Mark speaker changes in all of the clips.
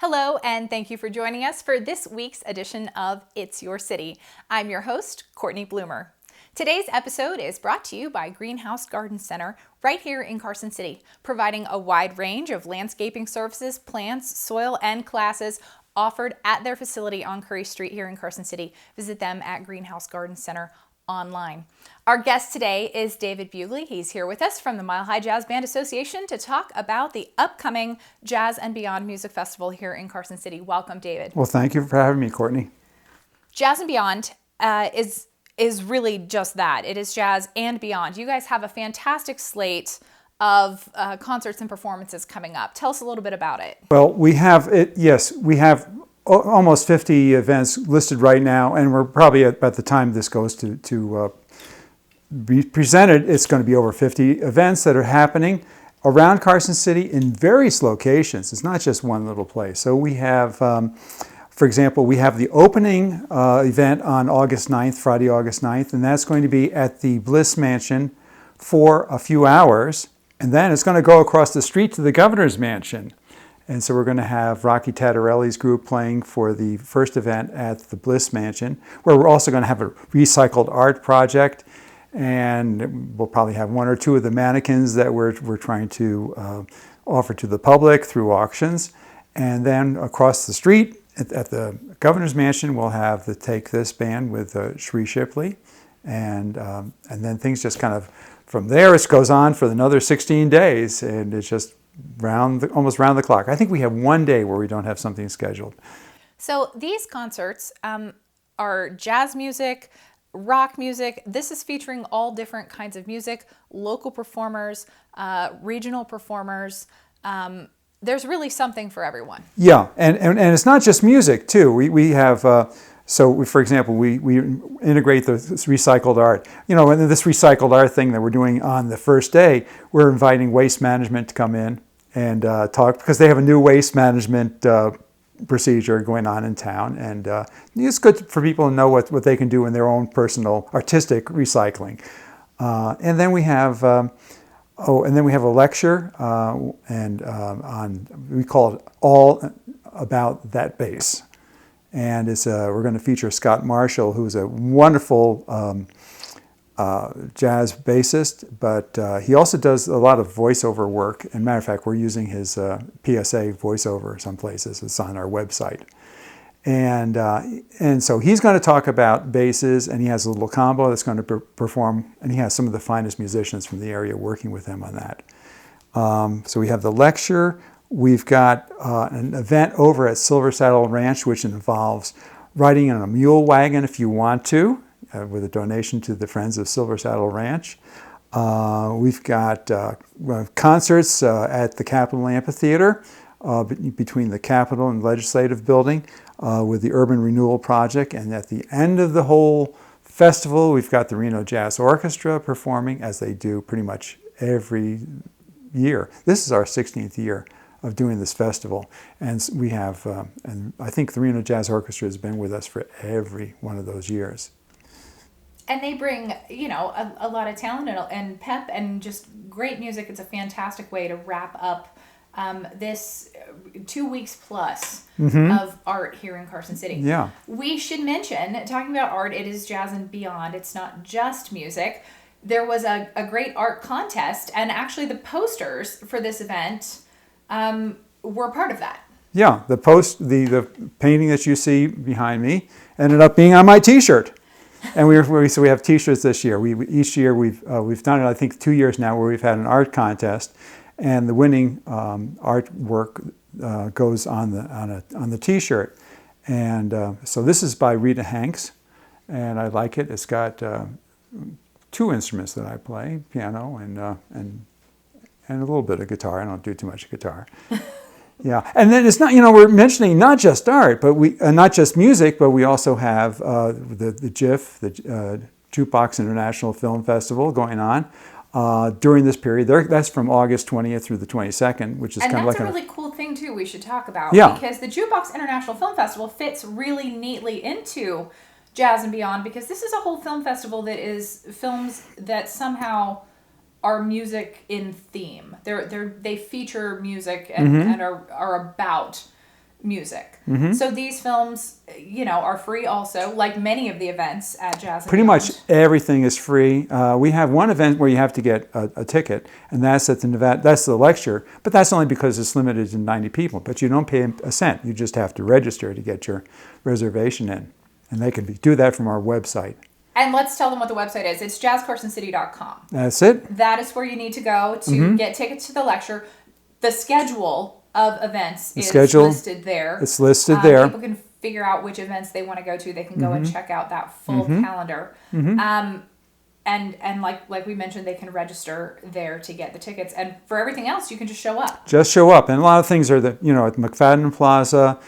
Speaker 1: Hello, and thank you for joining us for this week's edition of It's Your City. I'm your host, Cortney Bloomer. Today's episode is brought to you by Greenhouse Garden Center right here in Carson City, providing a wide range of landscaping services, plants, soil, and classes offered at their facility on Curry Street here in Carson City. Visit them at Greenhouse Garden Center online. Our guest today is David Bugli. He's here with us from the Mile High Jazz Band Association to talk about the upcoming Jazz and Beyond Music Festival here in Carson City. Welcome, David.
Speaker 2: Well, thank you for having me, Cortney.
Speaker 1: Jazz and Beyond is really just that. It is jazz and beyond. You guys have a fantastic slate of concerts and performances coming up. Tell us a little bit about it.
Speaker 2: Well, we have it. Yes, we have almost 50 events listed right now, and we're probably at the time this goes to be presented, it's going to be over 50 events that are happening around Carson City in various locations. It's not just one little place. So we have, for example, we have the opening event on August 9th, Friday, August 9th, and that's going to be at the Bliss Mansion for a few hours, and then it's going to go across the street to the Governor's Mansion. And so we're going to have Rocky Tattarelli's group playing for the first event at the Bliss Mansion, where we're also going to have a recycled art project, and we'll probably have one or two of the mannequins that we're trying to offer to the public through auctions. And then across the street at the Governor's Mansion, we'll have the Take This band with Shree Shipley, and then things just kind of from there it goes on for another 16 days, and it's just almost round the clock. I think we have one day where we don't have something scheduled.
Speaker 1: So these concerts are jazz music, rock music. This is featuring all different kinds of music, local performers, regional performers. There's really something for everyone.
Speaker 2: Yeah, and it's not just music too. We have, for example, we integrate the recycled art. You know, and this recycled art thing that we're doing on the first day, we're inviting Waste Management to come in and talk, because they have a new waste management procedure going on in town, and it's good for people to know what they can do in their own personal artistic recycling. And then we have a lecture, we call it All About That Bass, and we're going to feature Scott Marshall, who's a wonderful jazz bassist, but he also does a lot of voiceover work. And matter of fact, we're using his PSA voiceover some places. It's on our website. And so he's going to talk about basses, and he has a little combo that's going to perform, and he has some of the finest musicians from the area working with him on that. So we have the lecture. We've got an event over at Silver Saddle Ranch, which involves riding in a mule wagon if you want to, with a donation to the Friends of Silver Saddle Ranch. We've got concerts at the Capitol Amphitheater between the Capitol and Legislative Building with the Urban Renewal Project. And at the end of the whole festival, we've got the Reno Jazz Orchestra performing, as they do pretty much every year. This is our 16th year of doing this festival. And we have, and I think the Reno Jazz Orchestra has been with us for every one of those years.
Speaker 1: And they bring, you know, a lot of talent and pep and just great music. It's a fantastic way to wrap up this 2 weeks plus of art here in Carson City.
Speaker 2: Yeah.
Speaker 1: We should mention, talking about art, it is jazz and beyond. It's not just music. There was a great art contest, and actually the posters for this event were part of that. Yeah,
Speaker 2: the painting that you see behind me ended up being on my T-shirt. And we have T-shirts this year. Each year we've done it, I think 2 years now, where we've had an art contest, and the winning artwork goes on the T-shirt. And so this is by Rita Hanks, and I like it. It's got two instruments that I play: piano and a little bit of guitar. I don't do too much guitar. Yeah, and then it's not, we're mentioning not just art, but not just music, but we also have the JIF, the Jukebox International Film Festival going on during this period. That's from August 20th through the 22nd, which is kind of like
Speaker 1: a really cool thing too we should talk about.
Speaker 2: Yeah.
Speaker 1: Because the Jukebox International Film Festival fits really neatly into Jazz and Beyond, because this is a whole film festival that is films that somehow are music in theme. They feature music and are about music. So these films, are free also, like many of the events at Jazz and
Speaker 2: Pretty
Speaker 1: Beyond.
Speaker 2: much everything is free. We have one event where you have to get a ticket, and that's at the Nevada. That's the lecture, but that's only because it's limited to 90 people. But you don't pay a cent. You just have to register to get your reservation in, and they can do that from our website.
Speaker 1: And let's tell them what the website is. It's jazzcarsoncity.com.
Speaker 2: That's it.
Speaker 1: That is where you need to go to get tickets to the lecture. The schedule of events is listed there.
Speaker 2: It's listed there.
Speaker 1: People can figure out which events they want to go to. They can go and check out that full calendar. And like we mentioned, they can register there to get the tickets. And for everything else, you can just show up.
Speaker 2: Just show up. And a lot of things are at McFadden Plaza.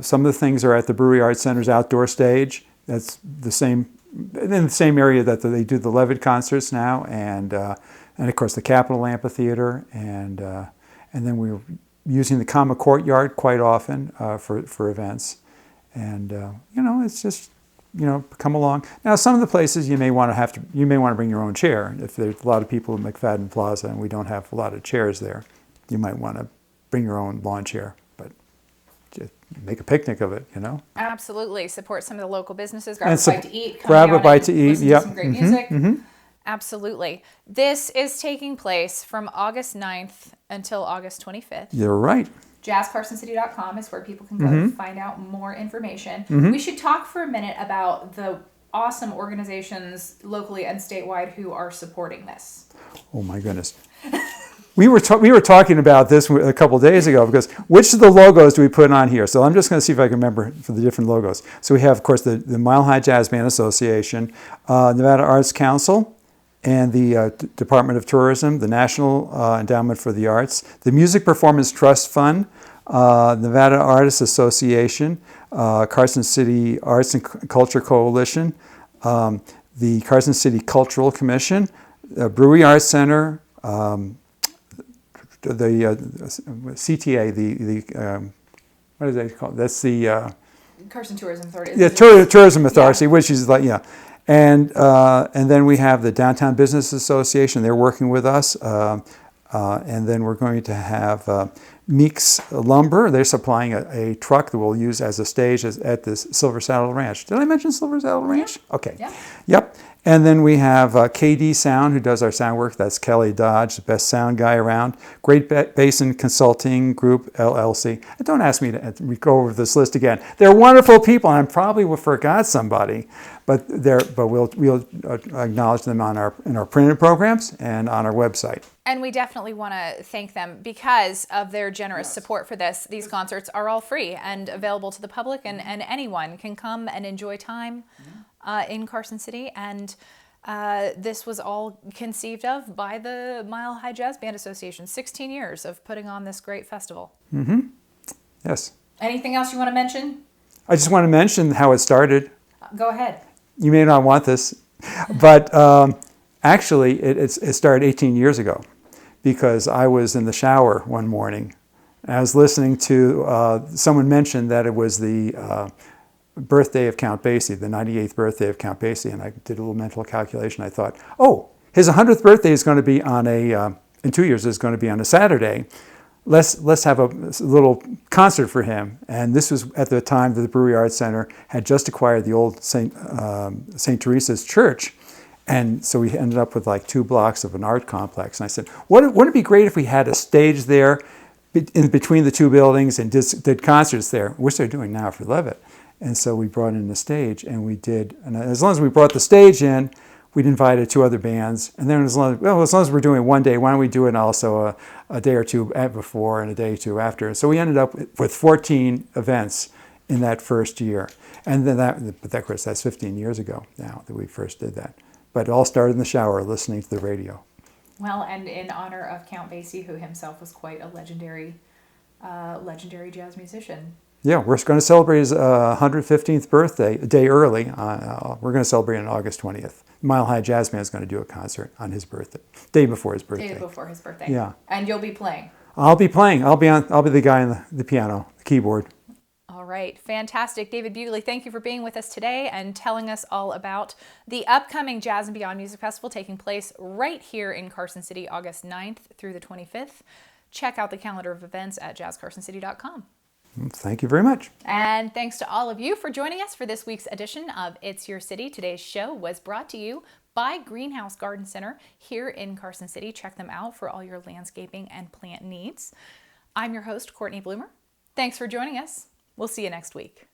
Speaker 2: Some of the things are at the Brewery Arts Center's outdoor stage. That's the same, in the same area that they do the Levitt concerts now. And of course, the Capitol Amphitheater. And then we're using the Common Courtyard quite often for events. And, it's just... come along. Now, some of the places you may want to bring your own chair. If there's a lot of people at McFadden Plaza and we don't have a lot of chairs there, you might want to bring your own lawn chair, but just make a picnic of it,
Speaker 1: Absolutely. Support some of the local businesses. Grab a bite to eat.
Speaker 2: Grab a bite to eat,
Speaker 1: yep. Some great music. Absolutely. This is taking place from August 9th until August 25th.
Speaker 2: You're right.
Speaker 1: JazzCarsonCity.com is where people can go to find out more information. We should talk for a minute about the awesome organizations locally and statewide who are supporting this.
Speaker 2: Oh my goodness. We were talking about this a couple of days ago because which of the logos do we put on here? So I'm just going to see if I can remember for the different logos. So we have, of course, the Mile High Jazz Band Association, Nevada Arts Council, and the Department of Tourism, the National Endowment for the Arts, the Music Performance Trust Fund, Nevada Artists Association, Carson City Arts and Culture Coalition, the Carson City Cultural Commission, Brewery Arts Center, the CTA, the what is that called? That's the
Speaker 1: Carson Tourism Authority.
Speaker 2: Yeah, Tourism Authority, which is like And then we have the Downtown Business Association. They're working with us. And then we're going to have Meeks Lumber. They're supplying a truck that we'll use as a stage at the Silver Saddle Ranch. Did I mention Silver Saddle Ranch? Okay.
Speaker 1: Yeah.
Speaker 2: Yep. And then we have KD Sound, who does our sound work. That's Kelly Dodge, the best sound guy around. Great Basin Consulting Group, LLC. And don't ask me to go over this list again. They're wonderful people, and I probably forgot somebody, but we'll acknowledge them in our printed programs and on our website.
Speaker 1: And we definitely want to thank them because of their generous support for this. These concerts are all free and available to the public, and anyone can come and enjoy time in Carson City. And this was all conceived of by the Mile High Jazz Band Association. 16 years of putting on this great festival.
Speaker 2: Yes.
Speaker 1: Anything else you want to mention?
Speaker 2: I just want to mention how it started.
Speaker 1: Go ahead.
Speaker 2: You may not want this, but actually it started 18 years ago because I was in the shower one morning. I was listening to someone mentioned that it was the birthday of Count Basie, the 98th birthday of Count Basie, and I did a little mental calculation. I thought, oh, his 100th birthday is going to be on in 2 years, is going to be on a Saturday. Let's have a little concert for him. And this was at the time that the Brewery Arts Center had just acquired the old St. Teresa's Church. And so we ended up with like 2 blocks of an art complex. And I said, wouldn't it be great if we had a stage there in between the 2 buildings and did concerts there, which they're doing now for Levitt. And so we brought in the stage and we did, and as long as we brought the stage in, we'd invited 2 other bands. And then as long as we're doing one day, why don't we do it also a day or 2 before and a day or 2 after. And so we ended up with 14 events in that first year. And then but of course, that's 15 years ago now that we first did that. But it all started in the shower listening to the radio. Well,
Speaker 1: and in honor of Count Basie, who himself was quite a legendary jazz musician.
Speaker 2: Yeah, we're going to celebrate his 115th birthday a day early. We're going to celebrate on August 20th. Mile High Jazz Band is going to do a concert on his birthday, day before his birthday.
Speaker 1: Day before his birthday.
Speaker 2: Yeah.
Speaker 1: And you'll be playing.
Speaker 2: I'll be playing. I'll be the guy on the piano, the keyboard.
Speaker 1: All right, fantastic. David Bugli, thank you for being with us today and telling us all about the upcoming Jazz and Beyond Music Festival taking place right here in Carson City, August 9th through the 25th. Check out the calendar of events at jazzcarsoncity.com.
Speaker 2: Thank you very much.
Speaker 1: And thanks to all of you for joining us for this week's edition of It's Your City. Today's show was brought to you by Greenhouse Garden Center here in Carson City. Check them out for all your landscaping and plant needs. I'm your host, Cortney Bloomer. Thanks for joining us. We'll see you next week.